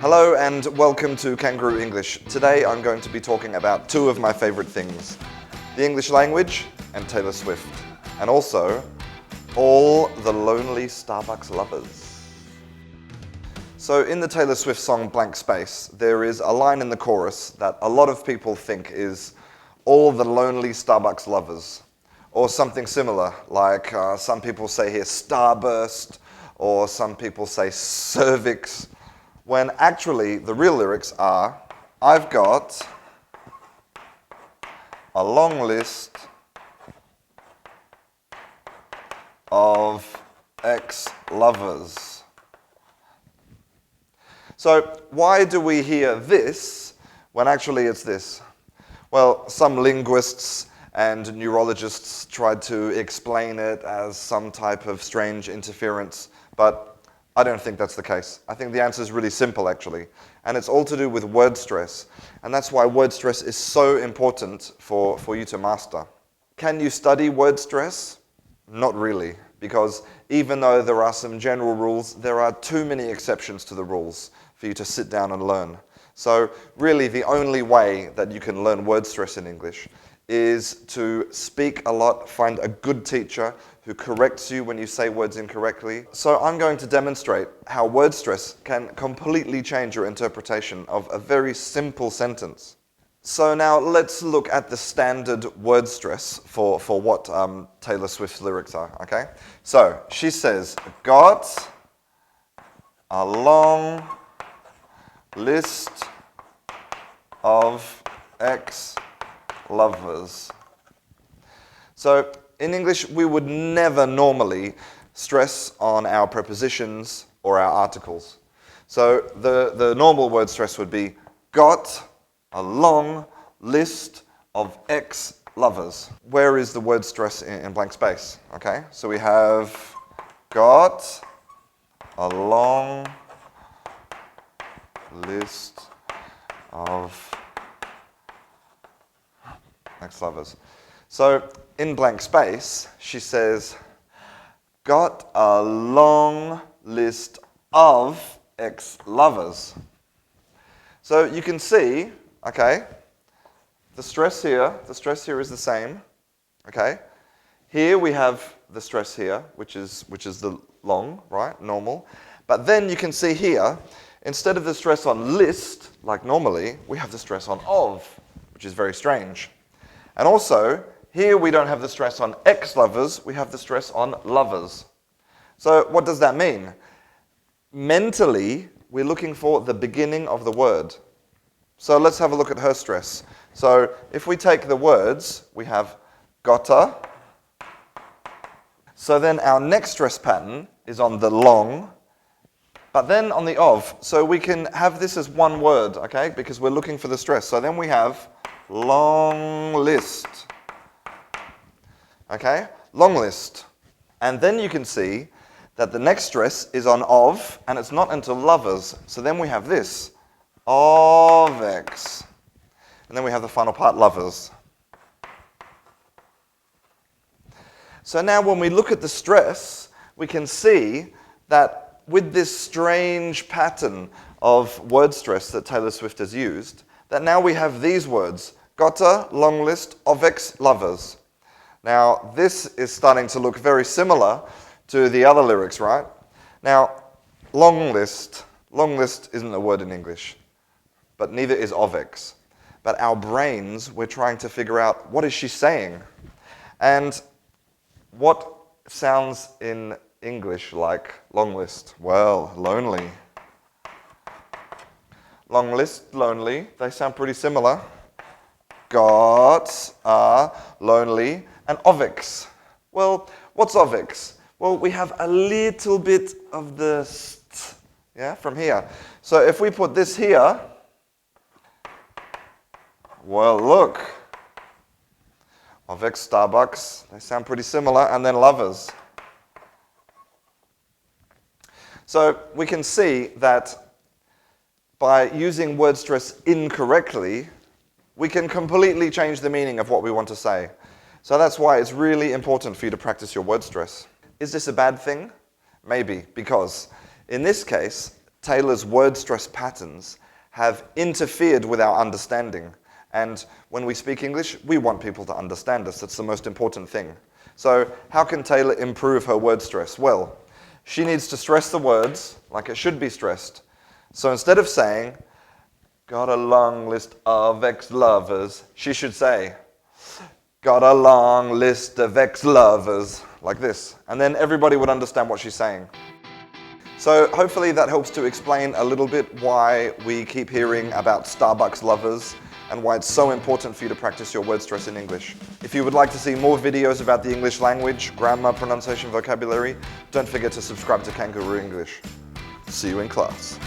Hello and welcome to Canguro English. Today I'm going to be talking about two of my favorite things. The English language and Taylor Swift. And also, all the lonely Starbucks lovers. So in the Taylor Swift song Blank Space, there is a line in the chorus that a lot of people think is all the lonely Starbucks lovers. Or something similar, like some people say here starburst, or some people say cervix. When actually the real lyrics are, I've got a long list of ex-lovers. So why do we hear this when actually it's this? Well, some linguists and neurologists tried to explain it as some type of strange interference, but I don't think that's the case. I think the answer is really simple, actually. And it's all to do with word stress. And that's why word stress is so important for you to master. Can you study word stress? Not really. Because even though there are some general rules, there are too many exceptions to the rules for you to sit down and learn. So really, the only way that you can learn word stress in English is to speak a lot, find a good teacher who corrects you when you say words incorrectly. So I'm going to demonstrate how word stress can completely change your interpretation of a very simple sentence. So now let's look at the standard word stress for what Taylor Swift's lyrics are, okay? So she says, got a long list of ex-lovers. So in English, we would never normally stress on our prepositions or our articles. So the normal word stress would be got a long list of ex-lovers. Where is the word stress in blank space? Okay, so we have got a long list of ex-lovers. So in blank space, she says, got a long list of ex-lovers. So you can see, okay, the stress here is the same, okay? Here we have the stress here, which is the long, right, normal. But then you can see here, instead of the stress on list, like normally, we have the stress on of, which is very strange. And also, here we don't have the stress on ex-lovers, we have the stress on lovers. So what does that mean? Mentally, we're looking for the beginning of the word. So let's have a look at her stress. So if we take the words, we have gotta. So then our next stress pattern is on the long, but then on the of. So we can have this as one word, okay, because we're looking for the stress. So then we have long list. Okay, long list. And then you can see that the next stress is on of, and it's not until lovers. So then we have this, of ex. And then we have the final part, lovers. So now when we look at the stress, we can see that with this strange pattern of word stress that Taylor Swift has used, that now we have these words, gotta, long list, of ex, lovers. Now, this is starting to look very similar to the other lyrics, right? Now, long list isn't a word in English, but neither is of ex. But our brains, we're trying to figure out, what is she saying? And what sounds in English like long list? Well, lonely. Long list, lonely, they sound pretty similar. Got, lonely, and of ex. Well, what's of ex? Well, we have a little bit of the st, yeah, from here. So if we put this here, well, look. Of ex, Starbucks, they sound pretty similar, and then lovers. So we can see that by using word stress incorrectly, we can completely change the meaning of what we want to say. So that's why it's really important for you to practice your word stress. Is this a bad thing? Maybe, because in this case, Taylor's word stress patterns have interfered with our understanding. And when we speak English, we want people to understand us. That's the most important thing. So how can Taylor improve her word stress? Well, she needs to stress the words like it should be stressed. So instead of saying, got a long list of ex-lovers, she should say, got a long list of ex-lovers, like this. And then everybody would understand what she's saying. So hopefully that helps to explain a little bit why we keep hearing about Starbucks lovers and why it's so important for you to practice your word stress in English. If you would like to see more videos about the English language, grammar, pronunciation, vocabulary, don't forget to subscribe to Canguro English. See you in class.